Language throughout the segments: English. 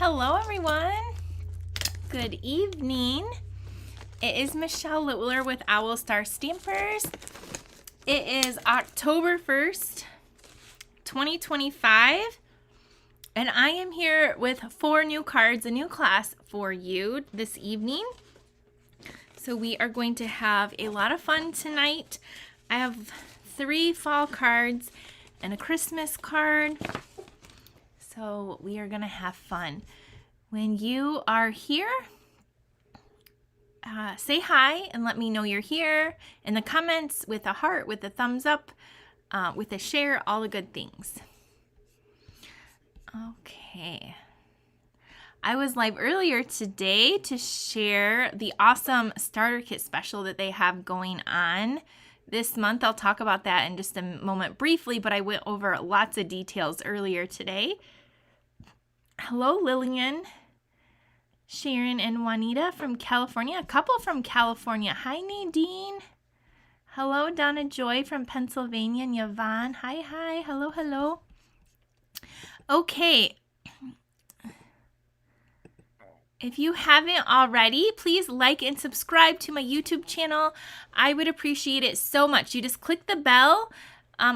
Hello everyone, good evening. It is Michelle Littler with Owl Star Stampers. It is October 1st, 2025, and I am here with 4 new cards, a new class for you this evening. So we are going to have a lot of fun tonight. I have 3 fall cards and a Christmas card. So we are going to have fun. When you are here, say hi and let me know you're here in the comments with a heart, with a thumbs up, with a share, all the good things. Okay. I was live earlier today to share the awesome starter kit special that they have going on this month. I'll talk about that in just a moment briefly, but I went over lots of details earlier today. Hello, Lillian, Sharon, and Juanita from California. A couple from California. Hi, Nadine. Hello, Donna Joy from Pennsylvania, and Yvonne. Hi. Hello. Okay. If you haven't already, please like and subscribe to my YouTube channel. I would appreciate it so much. You just click the bell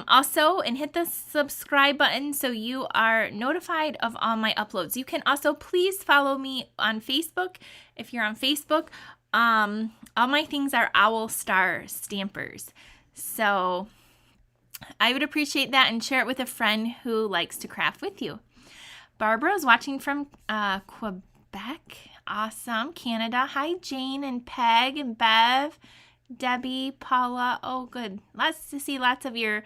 also and hit the subscribe button so you are notified of all my uploads. You can also please follow me on Facebook. If you're on Facebook, all my things are Owl Star Stampers. So I would appreciate that, and share it with a friend who likes to craft with you. Barbara is watching from Quebec. Awesome. Canada. Hi, Jane and Peg and Bev. Debbie, Paula. Oh, good. Lots to see lots of your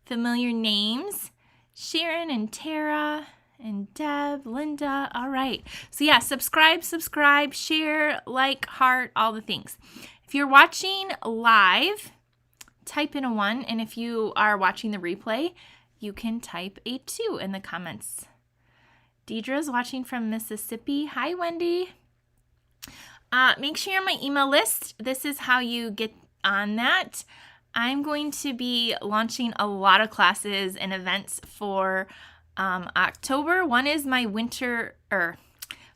familiar names. Sharon and Tara and Deb, Linda. All right. So yeah, subscribe, share, like, heart, all the things. If you're watching live, type in a 1. And if you are watching the replay, you can type a 2 in the comments. Deidre's watching from Mississippi. Hi, Wendy. Make sure you're on my email list. This is how you get on that. I'm going to be launching a lot of classes and events for October. One is my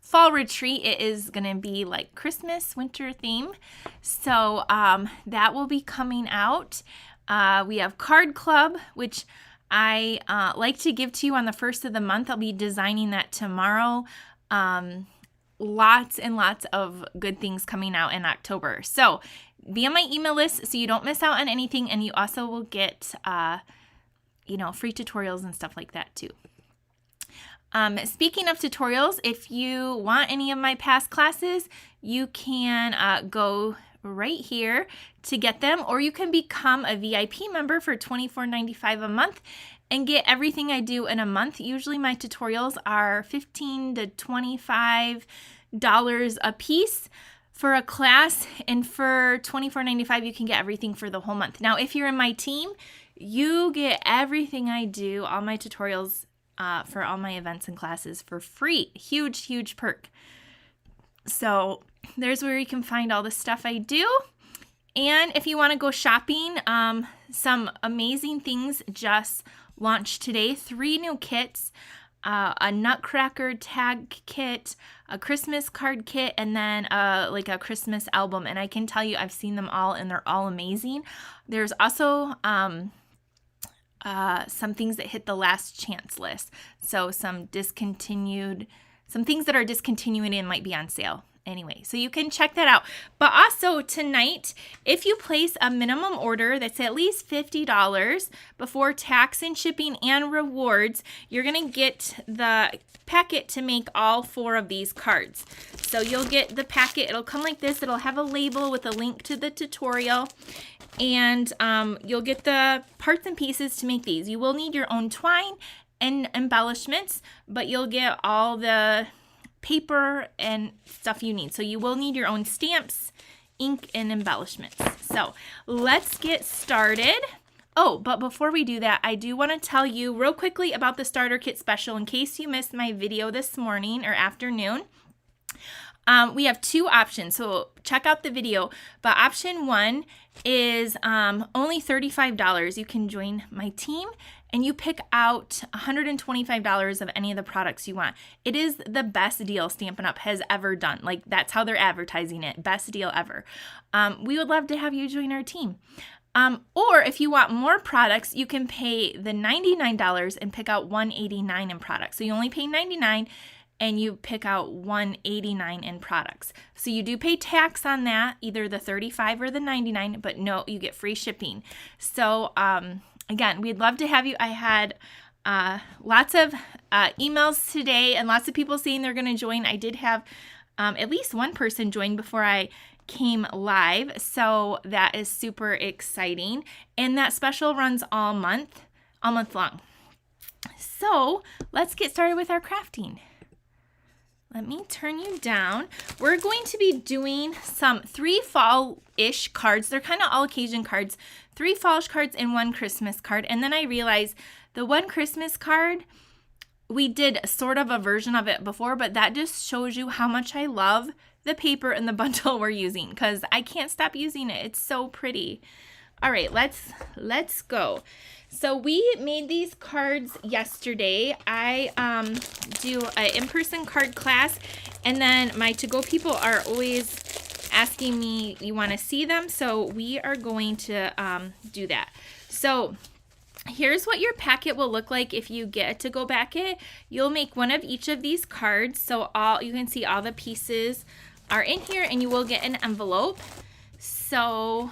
fall retreat. It is going to be like Christmas winter theme. So that will be coming out. We have Card Club, which I like to give to you on the 1st of the month. I'll be designing that tomorrow. Lots and lots of good things coming out in October. So be on my email list so you don't miss out on anything, and you also will get, free tutorials and stuff like that too. Speaking of tutorials, if you want any of my past classes, you can go right here to get them, or you can become a VIP member for $24.95 a month and get everything I do in a month. Usually my tutorials are $15 to $25 a piece for a class, and for $24.95 you can get everything for the whole month. Now, if you're in my team, you get everything I do, all my tutorials for all my events and classes for free. Huge perk. So there's where you can find all the stuff I do. And if you want to go shopping, some amazing things just launched today. 3 new kits, a Nutcracker tag kit, a Christmas card kit, and then like a Christmas album. And I can tell you, I've seen them all and they're all amazing. There's also some things that hit the last chance list. So some things that are discontinued and might be on sale. Anyway, so you can check that out. But also tonight, if you place a minimum order that's at least $50 before tax and shipping and rewards, you're going to get the packet to make all 4 of these cards. So you'll get the packet. It'll come like this. It'll have a label with a link to the tutorial. And you'll get the parts and pieces to make these. You will need your own twine and embellishments, but you'll get all the paper and stuff you need. So you will need your own stamps, ink, and embellishments. So let's get started. Oh, but before we do that, I do want to tell you real quickly about the starter kit special in case you missed my video this morning or afternoon. We have 2 options, so check out the video. But option 1 is only $35. You can join my team and you pick out $125 of any of the products you want. It is the best deal Stampin' Up! Has ever done. Like, that's how they're advertising it. Best deal ever. We would love to have you join our team. Or if you want more products, you can pay the $99 and pick out $189 in products. So you only pay $99 and you pick out $189 in products. So you do pay tax on that, either the $35 or the $99, but no, you get free shipping. So again, we'd love to have you. I had lots of emails today and lots of people saying they're going to join. I did have at least one person join before I came live, so that is super exciting. And that special runs all month long. So let's get started with our crafting. Let me turn you down. We're going to be doing some 3 fall-ish cards. They're kind of all occasion cards. 3 fall-ish cards and 1 Christmas card. And then I realized the 1 Christmas card, we did sort of a version of it before, but that just shows you how much I love the paper and the bundle we're using, because I can't stop using it. It's so pretty. All right, let's go. So we made these cards yesterday. I do an in-person card class, and then my to-go people are always asking me, you want to see them? So we are going to do that. So here's what your packet will look like if you get a to-go packet. You'll make one of each of these cards. So you can see all the pieces are in here, and you will get an envelope. So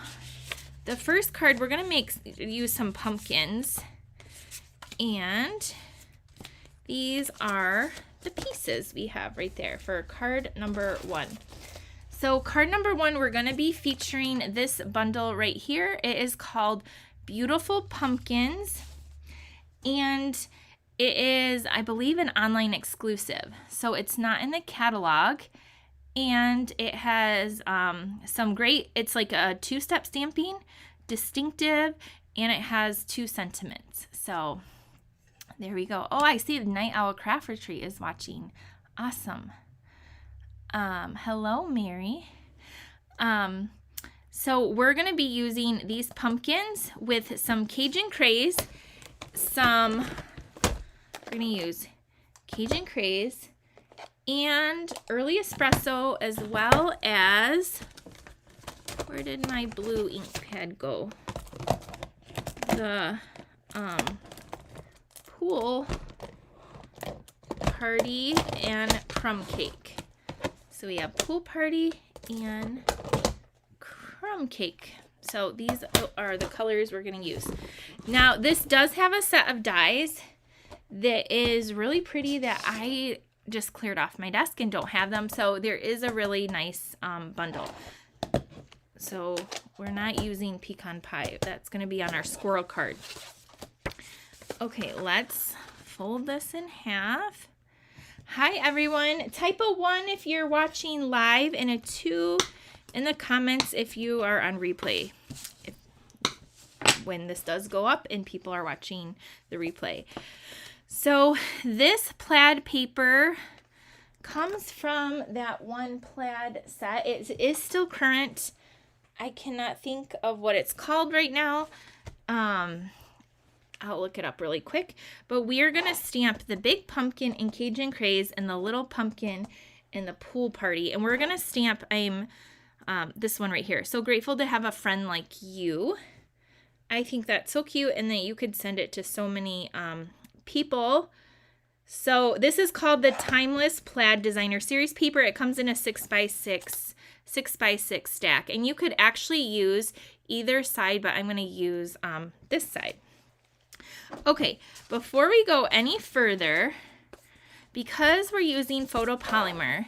the first card, we're going to use some pumpkins, and these are the pieces we have right there for card number 1. So card number 1, we're going to be featuring this bundle right here. It is called Beautiful Pumpkins, and it is, I believe, an online exclusive. So it's not in the catalog, and it has some great, it's like a 2-step stamping, distinctive, and it has 2 sentiments. So there we go. Oh, I see the Night Owl Craft Retreat is watching. Awesome. Hello, Mary. So we're going to be using these pumpkins with some Cajun Craze. We're going to use Cajun Craze and Early Espresso, as well as, where did my blue ink pad go? The Pool Party and Crumb Cake. So we have Pool Party and Crumb Cake. So these are the colors we're going to use. Now, this does have a set of dies that is really pretty that I just cleared off my desk and don't have them. So there is a really nice bundle. So we're not using pecan pie. That's going to be on our squirrel card. Okay, let's fold this in half. Hi, everyone. Type a 1 if you're watching live, and a 2 in the comments if you are on replay. When this does go up and people are watching the replay. So this plaid paper comes from that one plaid set. It is still current. I cannot think of what it's called right now. I'll look it up really quick. But we are going to stamp the big pumpkin in Cajun Craze and the little pumpkin in the Pool Party. And we're going to stamp this one right here. So grateful to have a friend like you. I think that's so cute, and that you could send it to so many people. So this is called the Timeless Plaid Designer Series paper. It comes in a 6x6 stack, and you could actually use either side, but I'm going to use this side. Okay, before we go any further, because we're using photopolymer,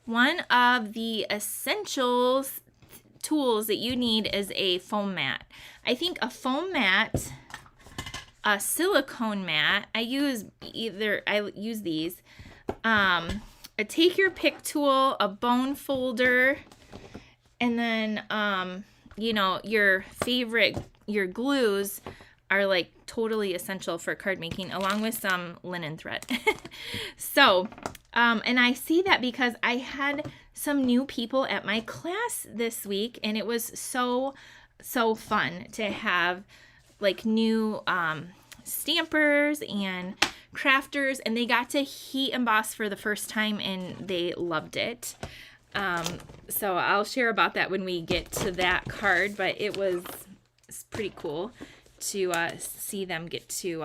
one of the essentials tools that you need is a foam mat. I think a foam mat, a silicone mat, I use these, a take your pick tool, a bone folder, and then, your glues are like totally essential for card making, along with some linen thread. So, and I see that because I had some new people at my class this week, and it was so fun to have like new stampers and crafters, and they got to heat emboss for the first time and they loved it. So I'll share about that when we get to that card, but it's pretty cool to see them get to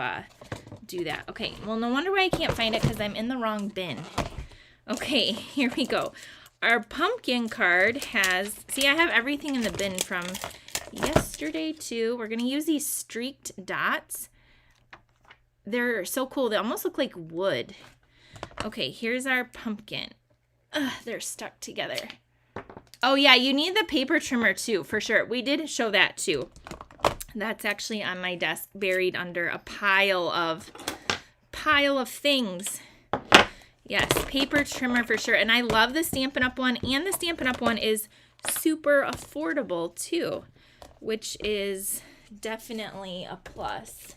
do that. Okay, well, no wonder why I can't find it, because I'm in the wrong bin. Okay, here we go. Our pumpkin card has, see, I have everything in the bin from yesterday too. We're going to use these streaked dots. They're so cool. They almost look like wood. Okay, here's our pumpkin. Ugh, they're stuck together. Oh yeah, you need the paper trimmer too, for sure. We did show that too. That's actually on my desk, buried under a pile of things. Yes, paper trimmer for sure. And I love the Stampin' Up one, and the Stampin' Up one is super affordable too, which is definitely a plus.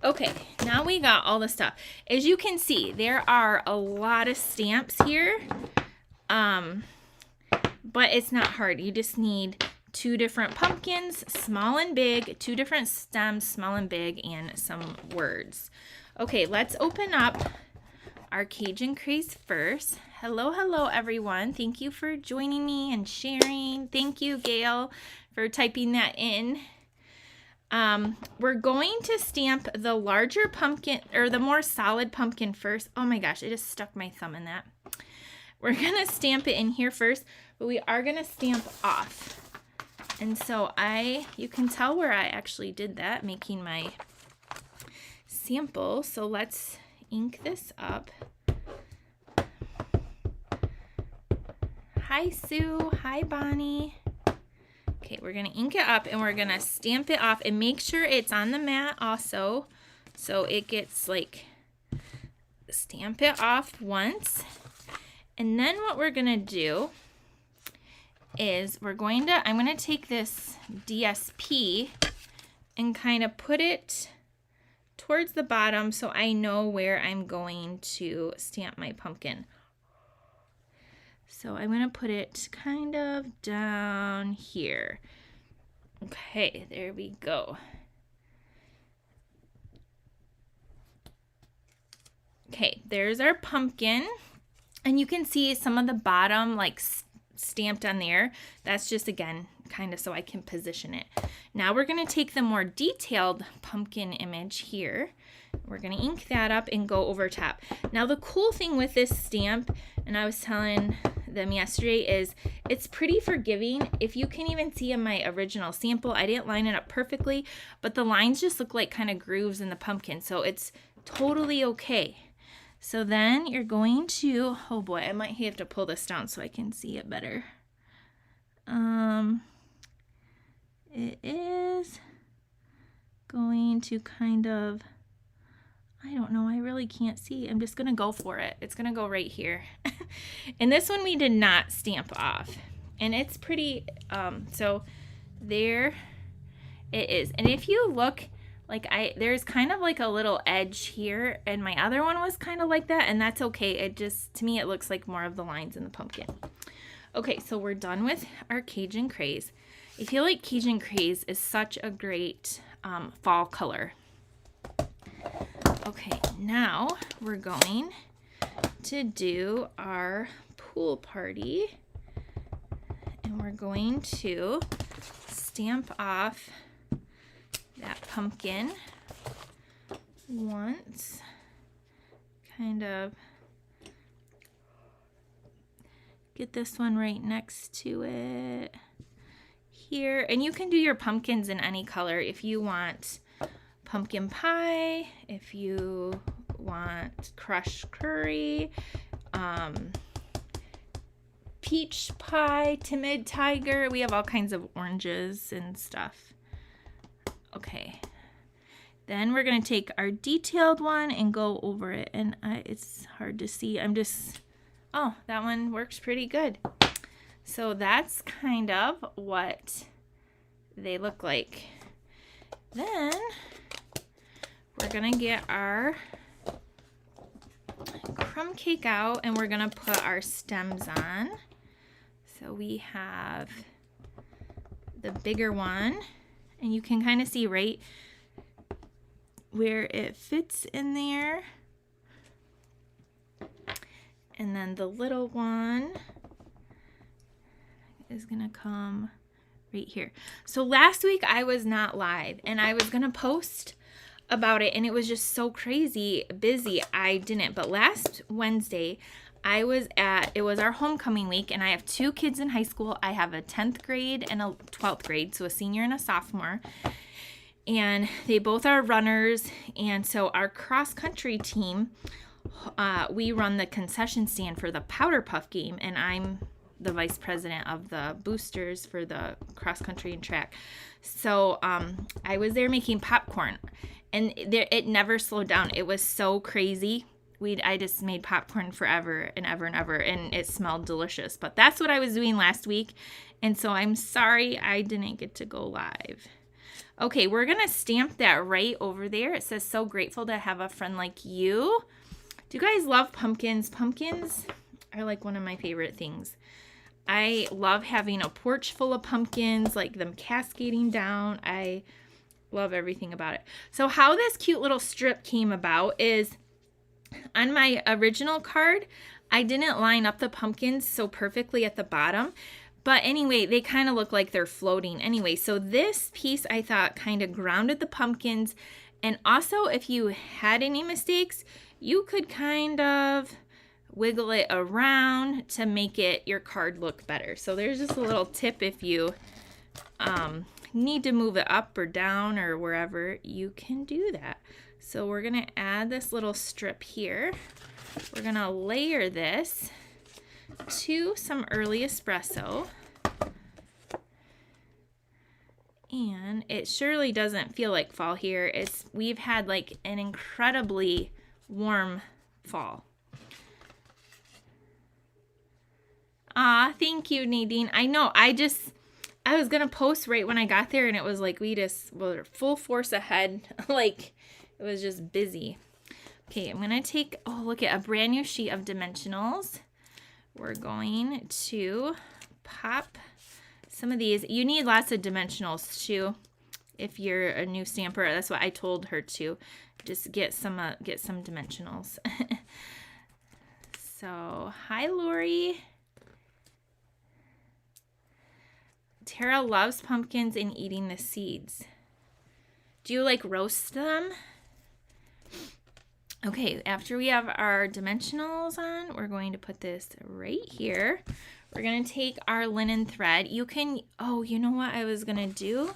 Okay, now we got all the stuff. As you can see, there are a lot of stamps here, but it's not hard. You just need 2 different pumpkins, small and big, 2 different stems, small and big, and some words. Okay, let's open up our Cajun Craze first. Hello, everyone. Thank you for joining me and sharing. Thank you, Gail, for typing that in. We're going to stamp the larger pumpkin, or the more solid pumpkin first. Oh my gosh, I just stuck my thumb in that. We're going to stamp it in here first, but we are going to stamp off. And so you can tell where I actually did that, making my sample. So let's ink this up. Hi, Sue. Hi, Bonnie. Okay, we're going to ink it up and we're going to stamp it off, and make sure it's on the mat also, so it gets like, stamp it off once. And then what we're going to do is I'm going to take this DSP and kind of put it towards the bottom so I know where I'm going to stamp my pumpkin. So I'm going to put it kind of down here. Okay, there we go. Okay, there's our pumpkin. And you can see some of the bottom like stamped on there. That's just, again, kind of so I can position it. Now we're going to take the more detailed pumpkin image here. We're going to ink that up and go over top. Now the cool thing with this stamp, and I was telling them yesterday, is it's pretty forgiving. If you can even see in my original sample, I didn't line it up perfectly, but the lines just look like kind of grooves in the pumpkin, so it's totally okay. So then you're going to, oh boy, I might have to pull this down so I can see it better. It is going to kind of, I don't know, I really can't see. I'm just going to go for it. It's going to go right here. And this one we did not stamp off. And it's pretty, so there it is. And if you look, like there's kind of like a little edge here, and my other one was kind of like that, and that's okay. It just, to me, it looks like more of the lines in the pumpkin. Okay, so we're done with our Cajun Craze. I feel like Cajun Craze is such a great fall color. Okay, now we're going to do our pool party, and we're going to stamp off that pumpkin once, kind of get this one right next to it here. And you can do your pumpkins in any color if you want pumpkin pie, if you want crushed curry, peach pie, timid tiger. We have all kinds of oranges and stuff. Okay, then we're going to take our detailed one and go over it, and it's hard to see. Oh, that one works pretty good. So that's kind of what they look like. Then we're going to get our crumb cake out, and we're going to put our stems on. So we have the bigger one, and you can kind of see right where it fits in there. And then the little one is gonna come right here. So last week I was not live and I was gonna post about it and it was just so crazy busy I didn't. But last Wednesday it was our homecoming week, and I have 2 kids in high school. I have a 10th grade and a 12th grade, so a senior and a sophomore. And they both are runners, and so our cross-country team, we run the concession stand for the Powder Puff game, and I'm the vice president of the boosters for the cross-country and track. So I was there making popcorn, and it never slowed down. It was so crazy. I just made popcorn forever and ever and ever, and it smelled delicious. But that's what I was doing last week, and so I'm sorry I didn't get to go live. Okay, we're going to stamp that right over there. It says, so grateful to have a friend like you. Do you guys love pumpkins? Pumpkins are like one of my favorite things. I love having a porch full of pumpkins, like them cascading down. I love everything about it. So how this cute little strip came about is, on my original card, I didn't line up the pumpkins so perfectly at the bottom. But anyway, they kind of look like they're floating. Anyway, so this piece I thought kind of grounded the pumpkins. And also, if you had any mistakes, you could kind of wiggle it around to make your card look better. So there's just a little tip if you need to move it up or down or wherever, you can do that. So we're going to add this little strip here. We're going to layer this to some early espresso. And it surely doesn't feel like fall here. We've had like an incredibly warm fall. Thank you, Nadine. I know, I was going to post right when I got there, and it was like we're full force ahead. Like, it was just busy. Okay, I'm going to take, look at a brand new sheet of dimensionals. We're going to pop some of these. You need lots of dimensionals too if you're a new stamper. That's what I told her to. Just get some dimensionals. So, hi, Lori. Tara loves pumpkins and eating the seeds. Do you like roast them? Okay, after we have our dimensionals on, we're going to put this right here. We're going to take our linen thread. You know what I was going to do?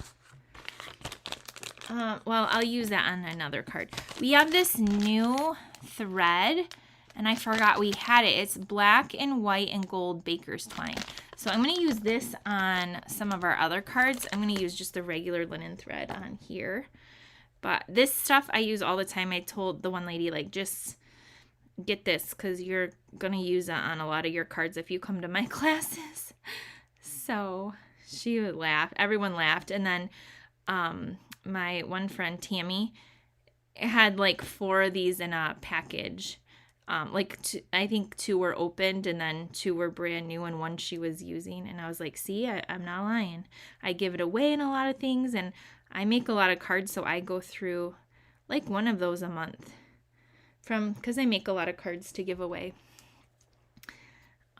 Well, I'll use that on another card. We have this new thread, and I forgot we had it. It's black and white and gold baker's twine. So I'm going to use this on some of our other cards. I'm going to use just the regular linen thread on here. But this stuff I use all the time. I told the one lady, like, just get this because you're going to use it on a lot of your cards if you come to my classes. So she would laugh. Everyone laughed. And then my one friend, Tammy, had like 4 of these in a package. I think 2 were opened and then 2 were brand new and 1 she was using. And I was like, see, I'm not lying. I give it away in a lot of things, and I make a lot of cards, so I go through like 1 of those a month because I make a lot of cards to give away.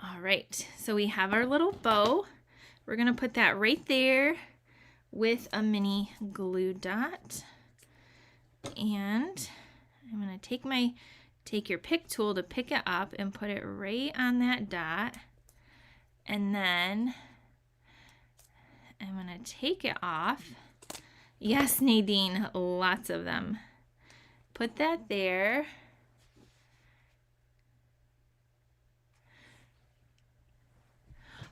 All right, so we have our little bow. We're going to put that right there with a mini glue dot. And I'm going to take your pick tool to pick it up and put it right on that dot. And then I'm going to take it off. Yes, Nadine, lots of them. Put that there.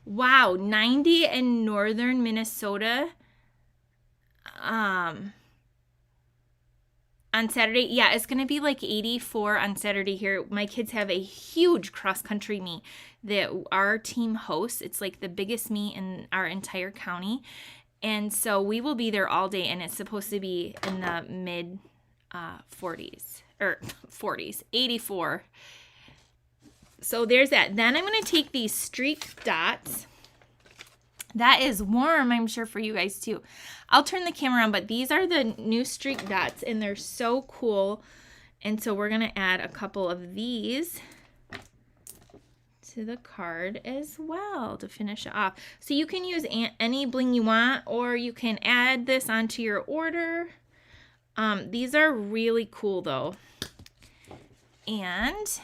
Wow, 90 in northern Minnesota on Saturday. Yeah, it's going to be like 84 on Saturday here. My kids have a huge cross-country meet that our team hosts. It's like the biggest meet in our entire county. And so we will be there all day, and it's supposed to be in the mid 40s, 84. So there's that. Then I'm going to take these streak dots That is warm, I'm sure, for you guys too. I'll turn the camera on, but these are the new streak dots, and they're so cool. And so we're gonna add a couple of these to the card as well to finish it off. So you can use any bling you want, or you can add this onto your order. These are really cool though. And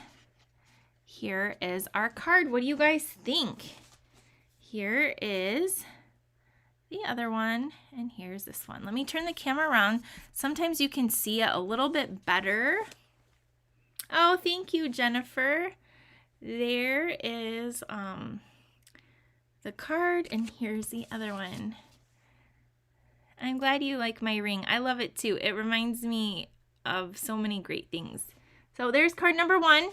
here is our card. What do you guys think? Here is the other one, and here's this one. Let me turn the camera around. Sometimes you can see it a little bit better. Oh, thank you, Jennifer. There is the card, and here's the other one. I'm glad you like my ring. I love it too. It reminds me of so many great things. So there's card number 1.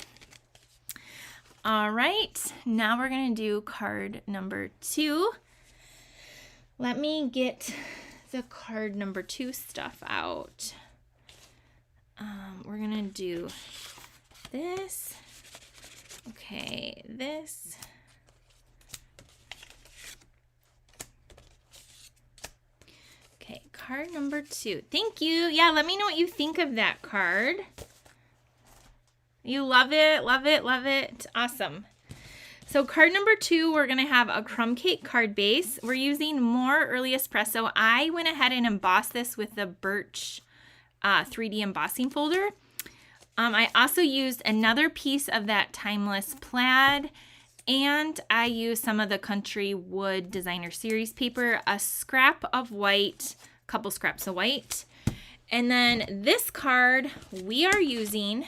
All right, now we're gonna do card number 2. Let me get the card number 2 stuff out. We're gonna do this. Okay, this. Okay, card number 2. Thank you. Yeah, let me know what you think of that card. You love it, love it, love it. Awesome. So card number 2, we're going to have a crumb cake card base. We're using more early espresso. I went ahead and embossed this with the Birch 3D embossing folder. I also used another piece of that timeless plaid, and I used some of the Country Wood Designer Series paper, a scrap of white, a couple scraps of white. And then this card, we are using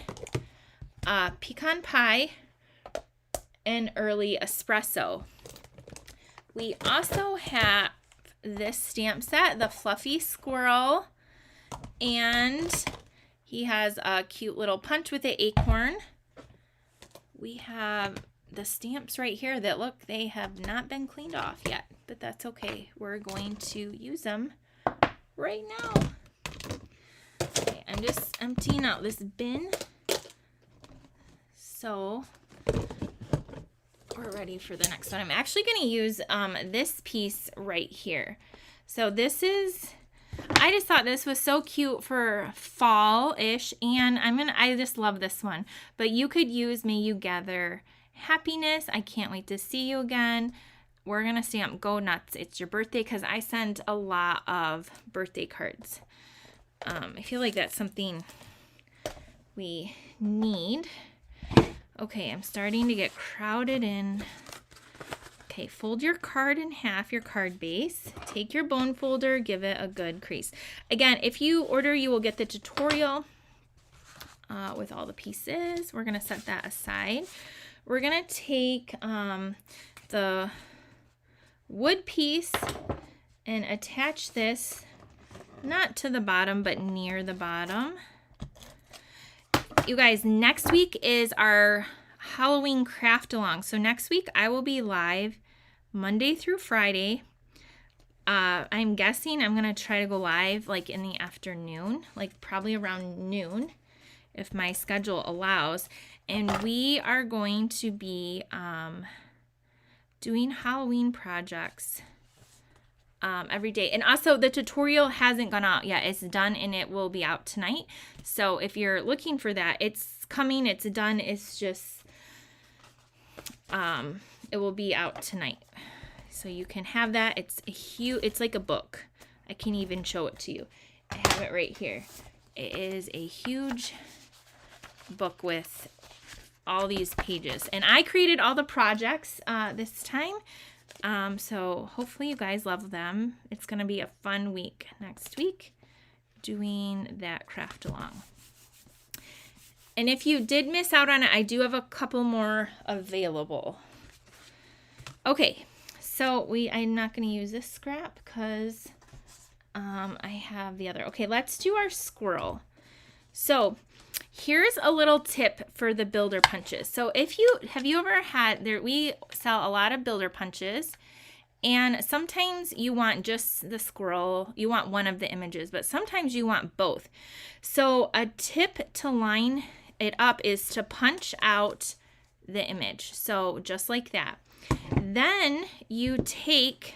pecan pie and early espresso. We also have this stamp set, the Fluffy Squirrel, and he has a cute little punch with the acorn. We have the stamps right here that look, they have not been cleaned off yet, but that's okay. We're going to use them right now. Okay, I'm just emptying out this bin. So we're ready for the next one. I'm actually going to use this piece right here. So this is, I just thought this was so cute for fall-ish, and I just love this one. But you could use May You Gather Happiness. I can't wait to see you again. We're going to stamp Go Nuts, It's Your Birthday, because I send a lot of birthday cards. I feel like that's something we need. Okay, I'm starting to get crowded in. Okay, fold your card in half, your card base. Take your bone folder, give it a good crease. Again, if you order, you will get the tutorial with all the pieces. We're gonna set that aside. We're gonna take the wood piece and attach this, not to the bottom, but near the bottom. You guys, next week is our Halloween craft along. So next week I will be live Monday through Friday. I'm guessing I'm going to try to go live like in the afternoon, like probably around noon if my schedule allows. And we are going to be doing Halloween projects every day. And also the tutorial hasn't gone out yet. It's done and it will be out tonight. So if you're looking for that, it's coming, it's done. It's just, it will be out tonight. So you can have that. It's a huge, it's like a book. I can even show it to you. I have it right here. It is a huge book with all these pages. And I created all the projects this time. So hopefully you guys love them. It's going to be a fun week next week doing that craft along. And if you did miss out on it, I do have a couple more available. Okay, so I'm not going to use this scrap because I have the other. Okay, let's do our squirrel. So here's a little tip for the builder punches. So have you ever had we sell a lot of builder punches, and sometimes you want just the squirrel, you want one of the images, but sometimes you want both. So a tip to line it up is to punch out the image. So just like that. Then you take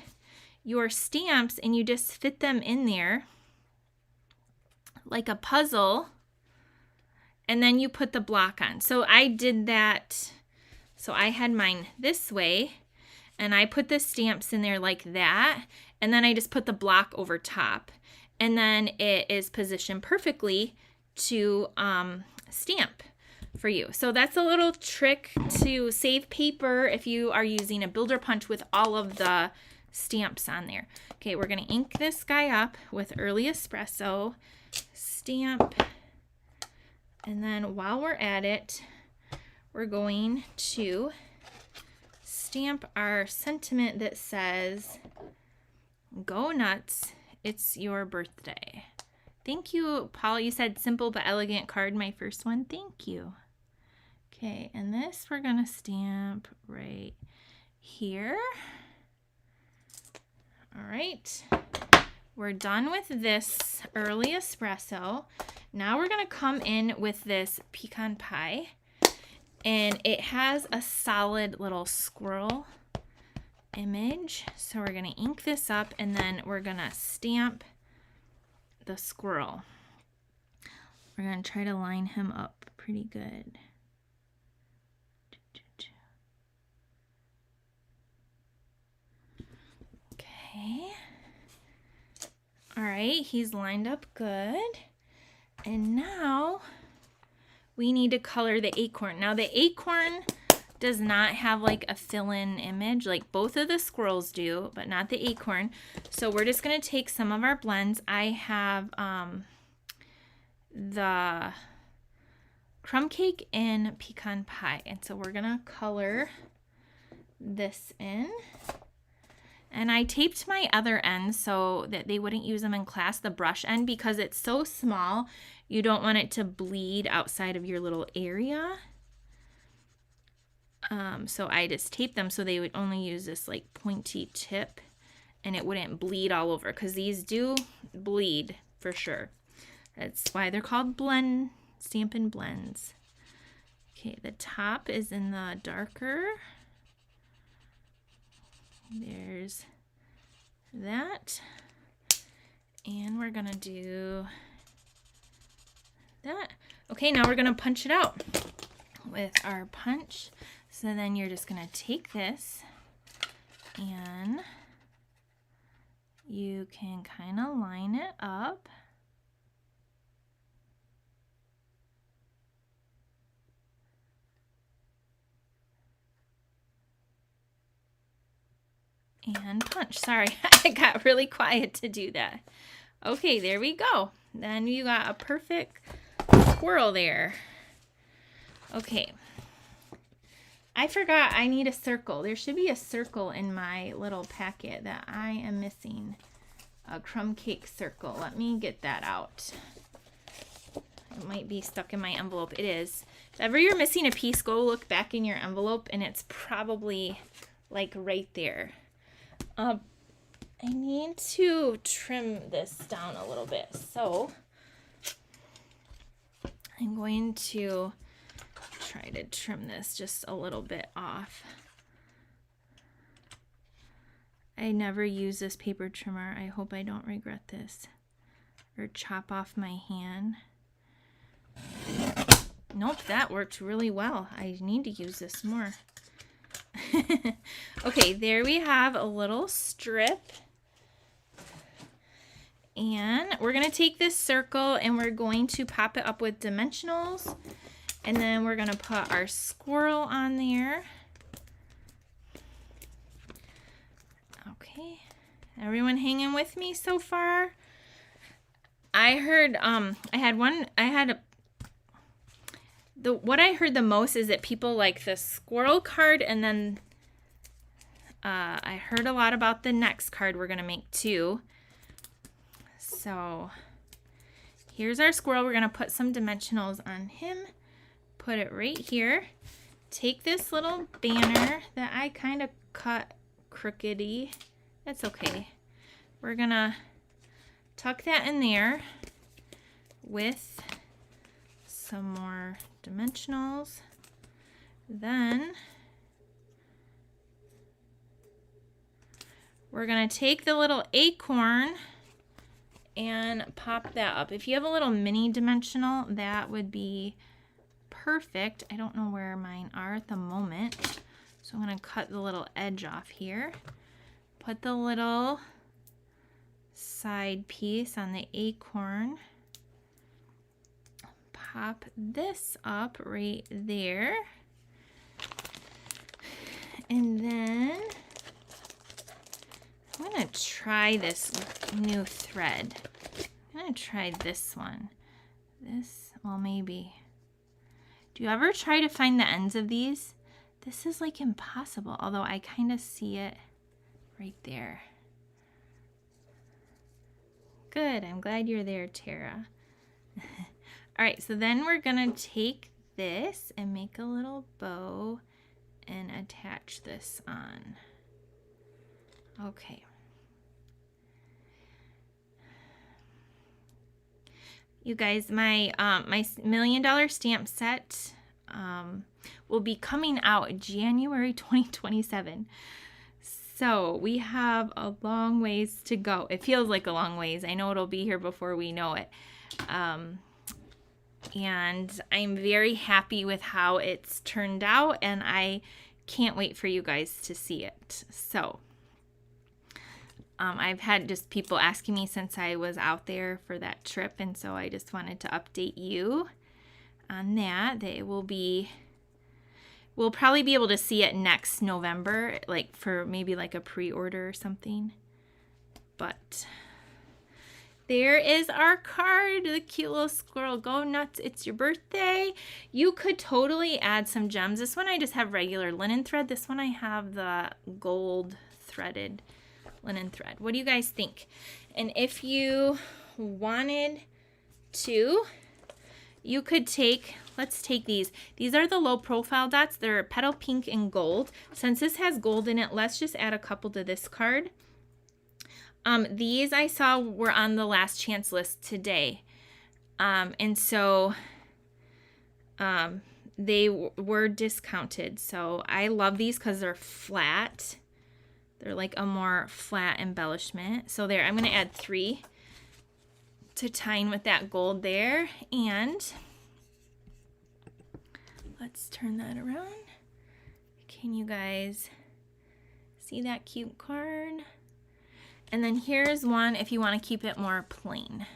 your stamps and you just fit them in there like a puzzle, and then you put the block on. So I did that. So I had mine this way, and I put the stamps in there like that, and then I just put the block over top, and then it is positioned perfectly to stamp for you. So that's a little trick to save paper if you are using a builder punch with all of the stamps on there. Okay, we're gonna ink this guy up with Early Espresso, stamp, and then while we're at it, we're going to stamp our sentiment that says, "Go nuts, it's your birthday." Thank you, Paul. You said simple but elegant card, my first one. Thank you. Okay, and this we're gonna stamp right here. All right, we're done with this Early Espresso. Now we're gonna come in with this pecan pie, and it has a solid little squirrel image. So we're gonna ink this up, and then we're gonna stamp the squirrel. We're gonna try to line him up pretty good. Okay. All right, he's lined up good. And now we need to color the acorn. Now the acorn does not have like a fill-in image, like both of the squirrels do, but not the acorn. So we're just gonna take some of our blends. I have the crumb cake and pecan pie. And so we're gonna color this in. And I taped my other ends so that they wouldn't use them in class, the brush end, because it's so small, you don't want it to bleed outside of your little area. So I just taped them so they would only use this like pointy tip and it wouldn't bleed all over, because these do bleed for sure. That's why they're called Stampin' Blends. Okay, the top is in the darker. There's that. And we're gonna do that. Okay, now we're gonna punch it out with our punch. So then you're just gonna take this and you can kind of line it up. And punch. Sorry, I got really quiet to do that. Okay, there we go. Then you got a perfect squirrel there. Okay. I forgot I need a circle. There should be a circle in my little packet that I am missing. A crumb cake circle. Let me get that out. It might be stuck in my envelope. It is. If ever you're missing a piece, go look back in your envelope and it's probably like right there. I need to trim this down a little bit, so I'm going to try to trim this just a little bit off. I never use this paper trimmer. I hope I don't regret this or chop off my hand. Nope, that worked really well. I need to use this more. Okay, there we have a little strip. And we're going to take this circle and we're going to pop it up with dimensionals. And then we're going to put our squirrel on there. Okay. Everyone hanging with me so far? I heard, what I heard the most is that people like the squirrel card, and then I heard a lot about the next card we're going to make too. So here's our squirrel. We're going to put some dimensionals on him. Put it right here. Take this little banner that I kind of cut crookedy. That's okay. We're going to tuck that in there with some more dimensionals. Then we're gonna take the little acorn and pop that up. If you have a little mini dimensional, that would be perfect. I don't know where mine are at the moment, so I'm gonna cut the little edge off here. Put the little side piece on the acorn. Pop this up right there. And then I'm gonna try this new thread. I'm gonna try this one. Well, maybe. Do you ever try to find the ends of these? This is like impossible, although I kind of see it right there. Good, I'm glad you're there, Tara. All right, so then we're gonna take this and make a little bow and attach this on. Okay. You guys, my my $1 million stamp set will be coming out January 2027. So we have a long ways to go. It feels like a long ways. I know it'll be here before we know it. And I'm very happy with how it's turned out, and I can't wait for you guys to see it. So I've had just people asking me since I was out there for that trip, and so I just wanted to update you on that. We'll probably be able to see it next November, like for maybe like a pre-order or something. But there is our card, the cute little squirrel. Go nuts, it's your birthday. You could totally add some gems. This one I just have regular linen thread. This one I have the gold threaded linen thread. What do you guys think? And if you wanted to, you could take, let's take these. These are the low profile dots. They're petal pink and gold. Since this has gold in it, let's just add a couple to this card. These I saw were on the last chance list today. And so they were discounted. So I love these because they're flat. They're like a more flat embellishment. So there, I'm going to add 3 to tie in with that gold there. And let's turn that around. Can you guys see that cute card? And then here's one if you want to keep it more plain.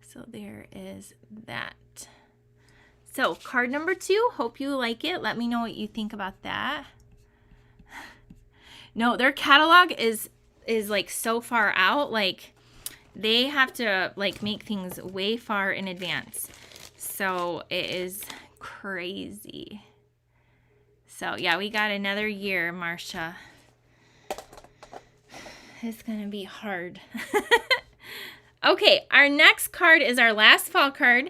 So there is that. So card number 2, hope you like it. Let me know what you think about that. No, their catalog is like so far out. Like they have to like make things way far in advance. So it is crazy. So yeah, we got another year, Marcia. It's gonna be hard. Okay, our next card is our last fall card.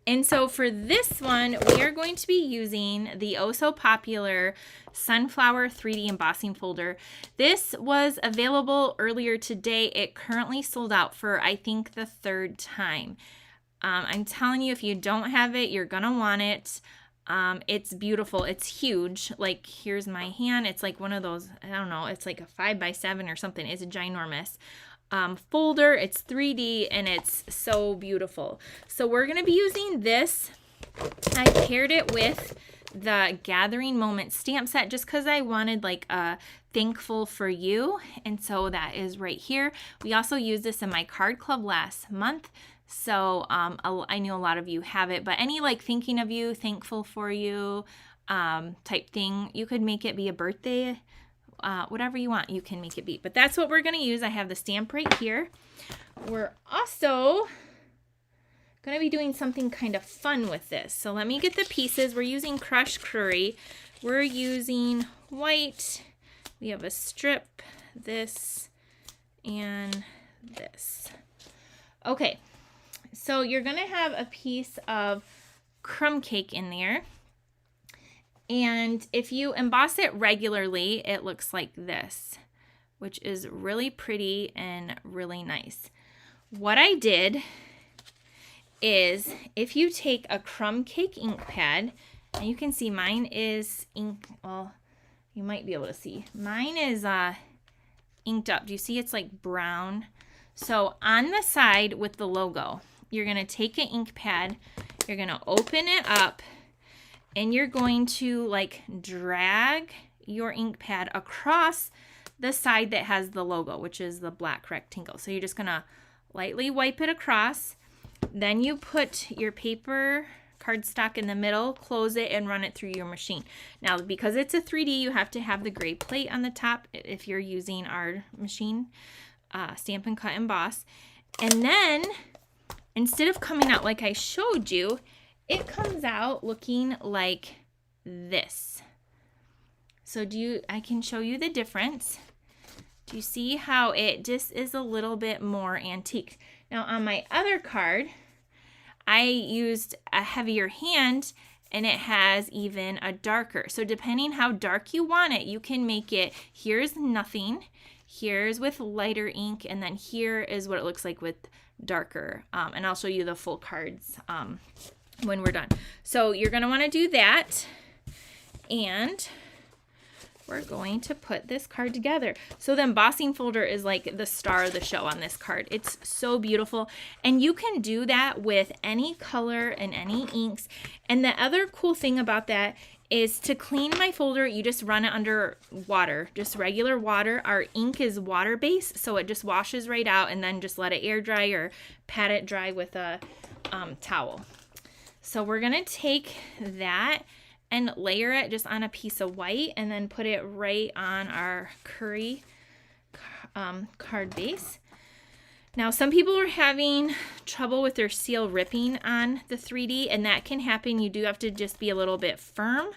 And so for this one, we are going to be using the oh so popular Sunflower 3D embossing folder. This was available earlier today. It currently sold out for, I think, the 3rd time. I'm telling you, if you don't have it, you're gonna want it. It's beautiful. It's huge. Like, here's my hand. It's like one of those, I don't know, it's like a 5x7 or something. It's ginormous. Folder. It's 3D and it's so beautiful. So we're going to be using this. I paired it with the Gathering Moment stamp set just because I wanted like a thankful for you. And so that is right here. We also used this in my card club last month. So I know a lot of you have it, but any like thinking of you, thankful for you type thing, you could make it be a birthday. Whatever you want, you can make it be. But that's what we're going to use. I have the stamp right here. We're also going to be doing something kind of fun with this. So let me get the pieces. We're using crushed curry. We're using white. We have a strip, this, and this. Okay, so you're going to have a piece of crumb cake in there. And if you emboss it regularly, it looks like this, which is really pretty and really nice. What I did is if you take a crumb cake ink pad, and you can see mine is ink, well, you might be able to see. Mine is inked up. Do you see it's like brown? So on the side with the logo, you're going to take an ink pad, you're going to open it up, and you're going to like drag your ink pad across the side that has the logo, which is the black rectangle. So you're just going to lightly wipe it across. Then you put your paper cardstock in the middle, close it, and run it through your machine. Now, because it's a 3D, you have to have the gray plate on the top if you're using our machine, Stampin' Cut Emboss. And then, instead of coming out like I showed you, it comes out looking like this. So I can show you the difference. Do you see how it just is a little bit more antique? Now on my other card, I used a heavier hand and it has even a darker. So depending how dark you want it, you can make it, here's nothing, here's with lighter ink, and then here is what it looks like with darker. And I'll show you the full cards when we're done. So you're gonna wanna do that, and we're going to put this card together. So the embossing folder is like the star of the show on this card. It's so beautiful. And you can do that with any color and any inks. And the other cool thing about that is to clean my folder, you just run it under water, just regular water. Our ink is water-based, so it just washes right out, and then just let it air dry or pat it dry with a towel. So we're gonna take that and layer it just on a piece of white, and then put it right on our curry card base. Now, some people are having trouble with their seal ripping on the 3D, and that can happen. You do have to just be a little bit firm,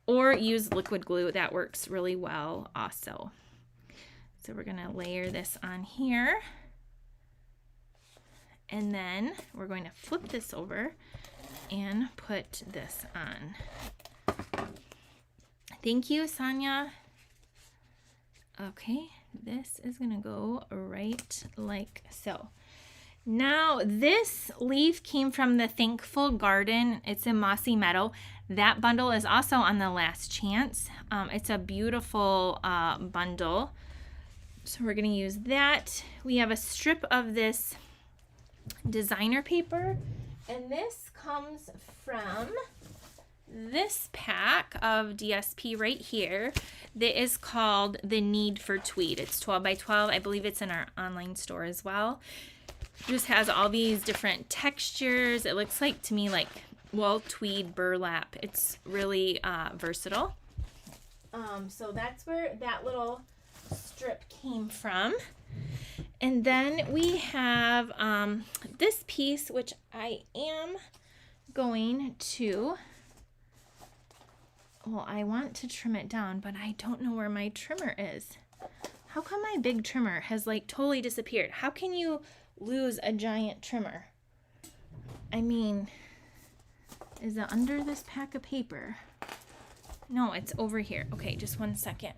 or use liquid glue. That works really well also. So we're gonna layer this on here, and then we're going to flip this over and put this on. Thank you, Sonia. Okay, this is gonna go right like so. Now, this leaf came from the Thankful Garden. It's in Mossy Meadow. That bundle is also on the Last Chance. It's a beautiful bundle. So we're gonna use that. We have a strip of this designer paper, and this comes from this pack of DSP right here that is called The Need for Tweed. It's 12 by 12. I believe it's in our online store as well. It just has all these different textures. It looks like to me like, well, tweed burlap. It's really versatile. So that's where that little strip came from. And then we have this piece, which I am going to, well, I want to trim it down, but I don't know where my trimmer is. How come my big trimmer has like totally disappeared? How can you lose a giant trimmer? I mean, is it under this pack of paper? No, it's over here. Okay, just one second.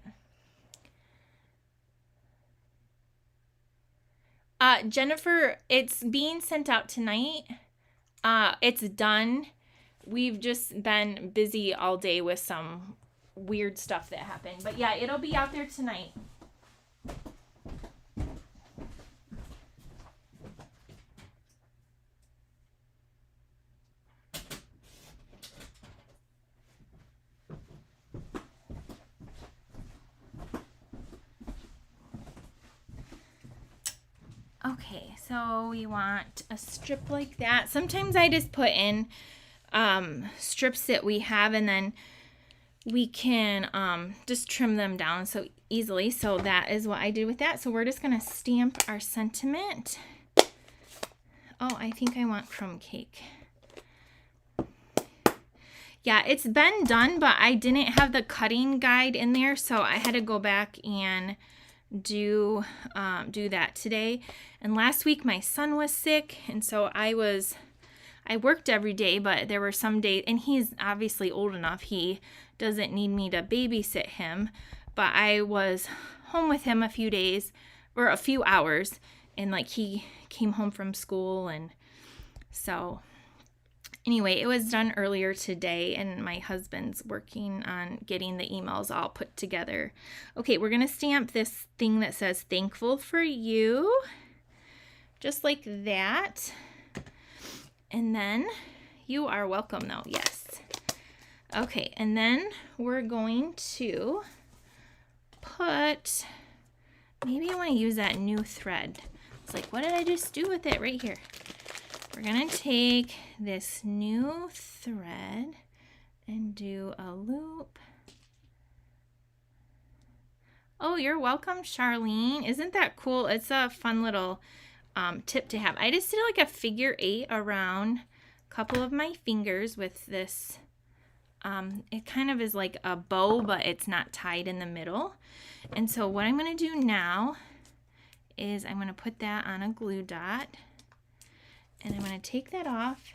Jennifer, it's being sent out tonight. It's done. We've just been busy all day with some weird stuff that happened. But yeah, it'll be out there tonight. Okay, so we want a strip like that. Sometimes I just put in strips that we have, and then we can just trim them down so easily. So that is what I did with that. So we're just going to stamp our sentiment. Oh, I think I want crumb cake. Yeah, it's been done, but I didn't have the cutting guide in there, so I had to go back and do that today. And last week my son was sick, and so I worked every day, but there were some days, and he's obviously old enough, he doesn't need me to babysit him, but I was home with him a few days, or a few hours, and like he came home from school, and so Anyway, it was done earlier today, and my husband's working on getting the emails all put together. Okay, we're going to stamp this thing that says thankful for you, just like that. And then you are welcome though, yes. Okay, and then we're going to put, maybe I want to use that new thread. It's like, what did I just do with it right here? We're going to take this new thread and do a loop. Oh, you're welcome, Charlene. Isn't that cool? It's a fun little tip to have. I just did like a figure 8 around a couple of my fingers with this. It kind of is like a bow, but it's not tied in the middle. And so what I'm going to do now is I'm going to put that on a glue dot. And I'm going to take that off,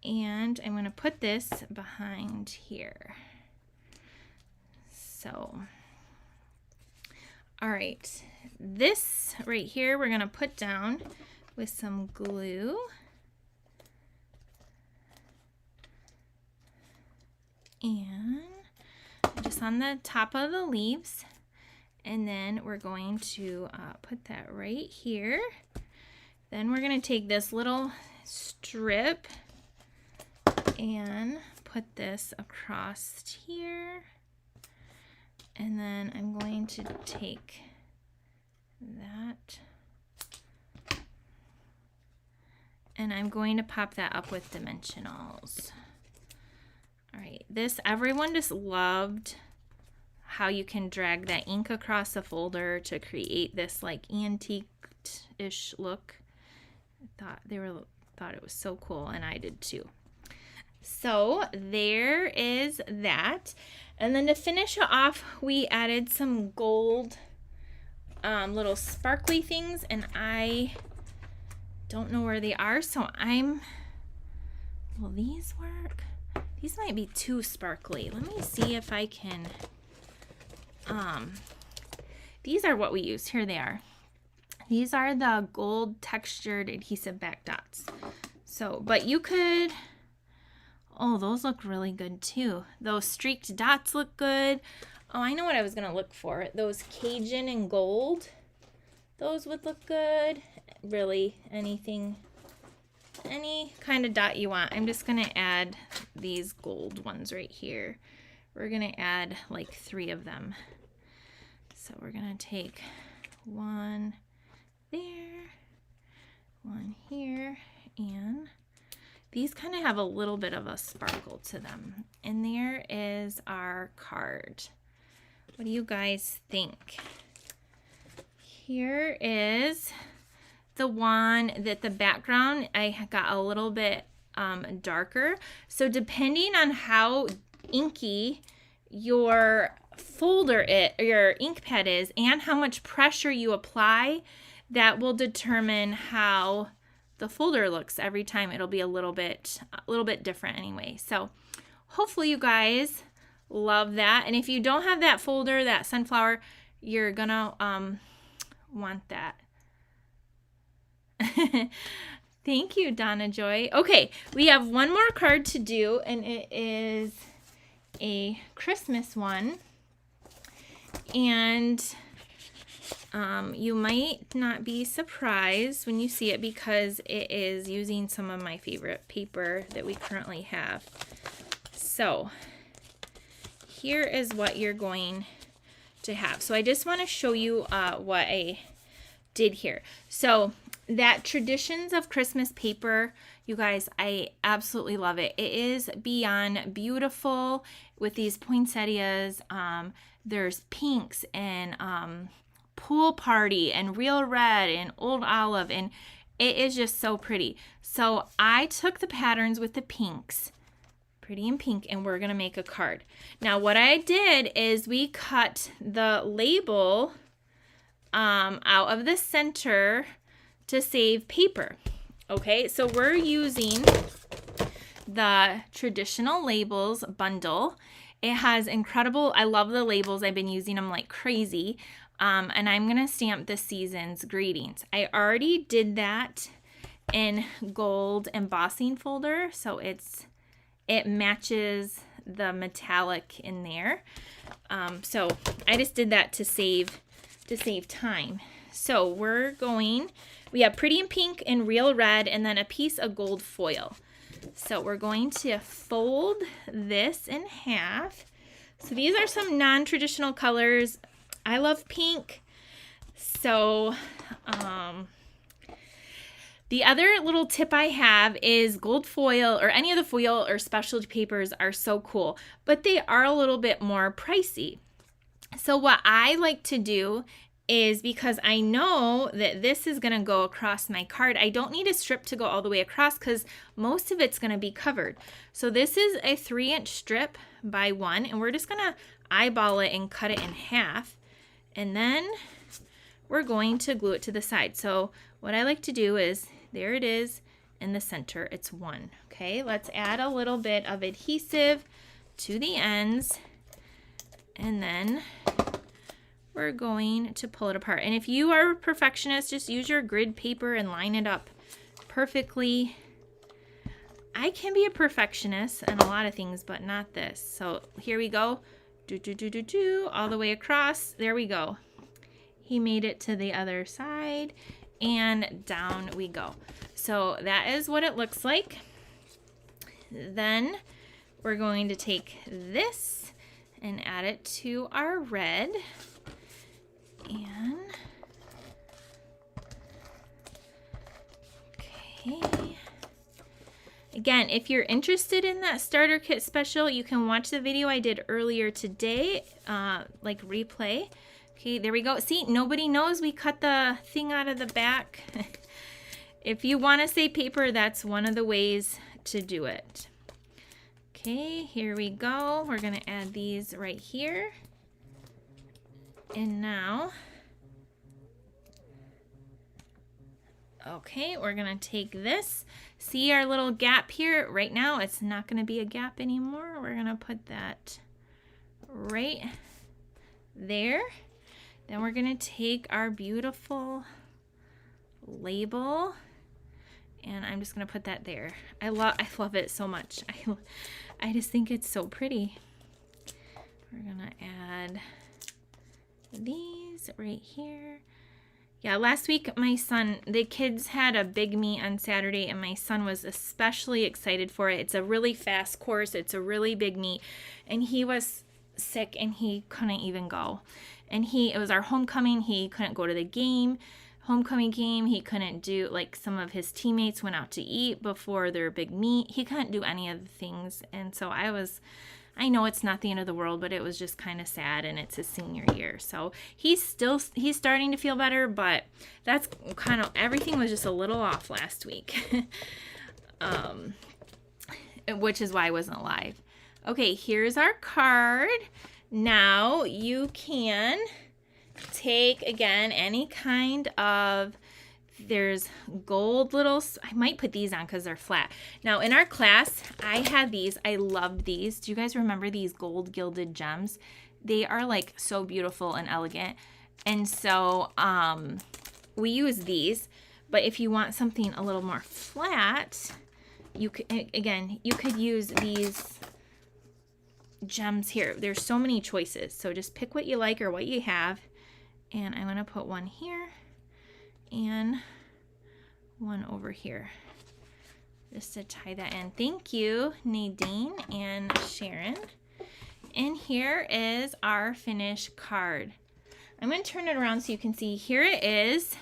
and I'm going to put this behind here. So, all right, this right here we're going to put down with some glue. And just on the top of the leaves. And then we're going to put that right here. Then we're going to take this little strip and put this across here. And then I'm going to take that and I'm going to pop that up with dimensionals. All right, this, everyone just loved how you can drag that ink across the folder to create this like antique-ish look. Thought it was so cool, and I did too. So there is that. And then to finish it off, we added some gold little sparkly things, and I don't know where they are, so will these work? These might be too sparkly. Let me see if I can, these are what we use. Here they are. These are the gold textured adhesive back dots. So, but you could, oh, those look really good too. Those streaked dots look good. Oh, I know what I was gonna look for. Those Cajun and gold. Those would look good. Really, anything, any kind of dot you want. I'm just gonna add these gold ones right here. We're gonna add like 3 of them. So we're gonna take one there, one here, and these kind of have a little bit of a sparkle to them. And there is our card. What do you guys think? Here is the one that the background, I got a little bit darker. So depending on how inky your folder your ink pad is and how much pressure you apply, that will determine how the folder looks every time. It'll be a little bit different anyway. So hopefully you guys love that. And if you don't have that folder, that sunflower, you're gonna want that. Thank you, Donna Joy. Okay, we have one more card to do, and it is a Christmas one. And you might not be surprised when you see it because it is using some of my favorite paper that we currently have. So here is what you're going to have. So I just want to show you what I did here. So that Traditions of Christmas paper, you guys, I absolutely love it. It is beyond beautiful with these poinsettias. There's pinks and Pool Party and Real Red and Old Olive, and it is just so pretty. So I took the patterns with the pinks, pretty and pink, and we're gonna make a card. Now what I did is we cut the label out of the center to save paper. Okay, so we're using the Traditional Labels bundle. It has incredible, I love the labels. I've been using them like crazy. And I'm going to stamp the season's greetings. I already did that in gold embossing folder, so it matches the metallic in there. So I just did that to save time. So we have Pretty in Pink and Real Red, and then a piece of gold foil. So we're going to fold this in half. So these are some non-traditional colors. I love pink. So the other little tip I have is gold foil, or any of the foil or specialty papers are so cool, but they are a little bit more pricey. So what I like to do is, because I know that this is going to go across my card, I don't need a strip to go all the way across because most of it's going to be covered. So this is a 3-inch strip by 1, and we're just going to eyeball it and cut it in half. And then we're going to glue it to the side. So what I like to do is, there it is in the center, it's 1. Okay, let's add a little bit of adhesive to the ends, and then we're going to pull it apart. And if you are a perfectionist, just use your grid paper and line it up perfectly. I can be a perfectionist in a lot of things, but not this. So here we go. All the way across. There we go. He made it to the other side, and down we go. So that is what it looks like. Then we're going to take this and add it to our red. And okay. Again, if you're interested in that starter kit special, you can watch the video I did earlier today, like replay. Okay, there we go. See, nobody knows we cut the thing out of the back. If you want to save paper, that's one of the ways to do it. Okay, here we go. We're going to add these right here. And now, okay, we're going to take this. See our little gap here? Right now, it's not going to be a gap anymore. We're going to put that right there. Then we're going to take our beautiful label, and I'm just going to put that there. I love it so much. I just think it's so pretty. We're going to add these right here. Yeah, last week the kids had a big meet on Saturday, and my son was especially excited for it. It's a really fast course. It's a really big meet, and he was sick and he couldn't even go. And it was our homecoming. He couldn't go to the homecoming game. He couldn't do, like, some of his teammates went out to eat before their big meet. He couldn't do any of the things. And so I know it's not the end of the world, but it was just kind of sad, and it's his senior year. So he's starting to feel better, but that's kind of, everything was just a little off last week, which is why I wasn't live. Okay, here's our card. Now you can take, again, any kind of, there's gold little, I might put these on because they're flat. Now in our class, I had these. I loved these. Do you guys remember these gold gilded gems? They are like so beautiful and elegant. And so we use these. But if you want something a little more flat, you could use these gems here. There's so many choices. So just pick what you like or what you have. And I'm going to put one here and one over here just to tie that in. Thank you, Nadine and Sharon. And here is our finished card. I'm going to turn it around so you can see. Here it is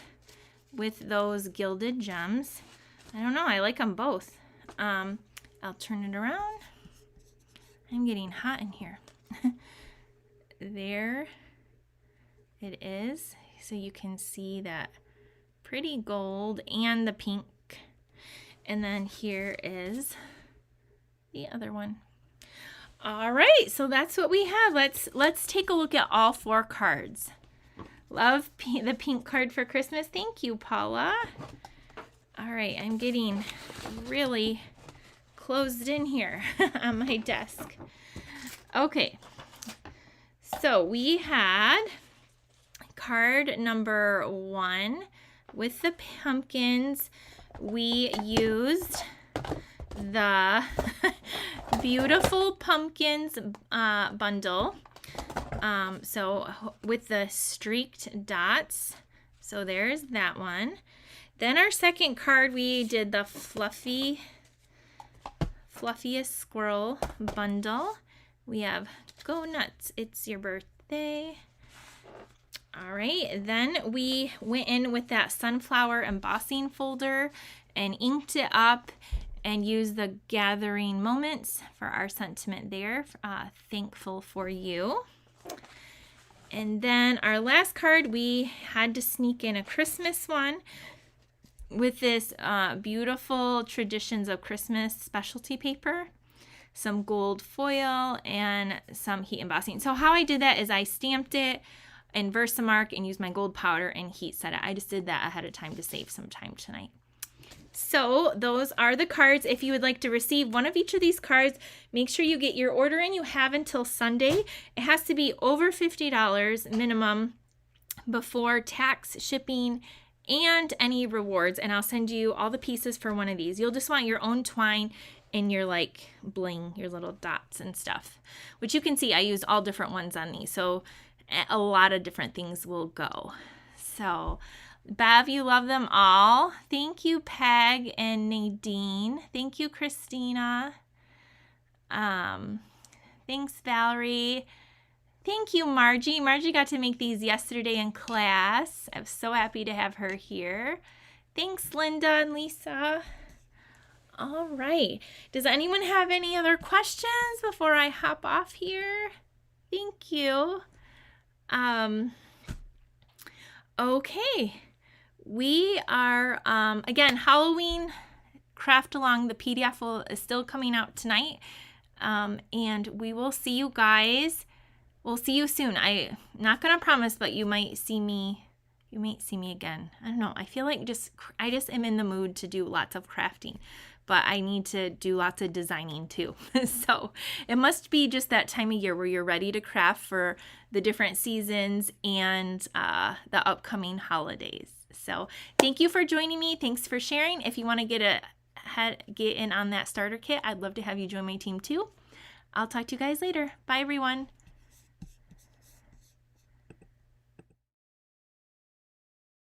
with those gilded gems. I don't know, I like them both. I'll turn it around. I'm getting hot in here. There it is. So you can see that pretty gold and the pink. And then here is the other one. All right, so that's what we have. Let's take a look at all 4 cards. Love the pink card for Christmas. Thank you, Paula. All right, I'm getting really closed in here on my desk. Okay, so we had card number 1 with the pumpkins we used the Beautiful Pumpkins bundle. So with the streaked dots. So there's that one. Then our second card, we did the Fluffiest Squirrel bundle. We have Go Nuts, It's Your Birthday. All right, then we went in with that sunflower embossing folder and inked it up and used the gathering moments for our sentiment there. Thankful for you. And then our last card, we had to sneak in a Christmas one with this beautiful Traditions of Christmas specialty paper, some gold foil, and some heat embossing. So how I did that is I stamped it in Versamark and used my gold powder and heat set it. I just did that ahead of time to save some time tonight. So those are the cards. If you would like to receive one of each of these cards, make sure you get your order in. You have until Sunday. It has to be over $50 minimum before tax, shipping, and any rewards. And I'll send you all the pieces for one of these. You'll just want your own twine and your like bling, your little dots and stuff, which you can see I used all different ones on these. So a lot of different things will go. So Bev, you love them all. Thank you, Peg and Nadine. Thank you, Christina. Thanks, Valerie. Thank you, Margie. Margie got to make these yesterday in class. I'm so happy to have her here. Thanks, Linda and Lisa. All right. Does anyone have any other questions before I hop off here? Thank you. Okay. We are, again, Halloween Craft Along, the PDF is still coming out tonight. And we will see you guys. We'll see you soon. I'm not going to promise, but you might see me. You might see me again. I don't know. I feel like I just am in the mood to do lots of crafting, but I need to do lots of designing too. So it must be just that time of year where you're ready to craft for the different seasons and the upcoming holidays. So thank you for joining me. Thanks for sharing. If you want to get in on that starter kit, I'd love to have you join my team too. I'll talk to you guys later. Bye, everyone.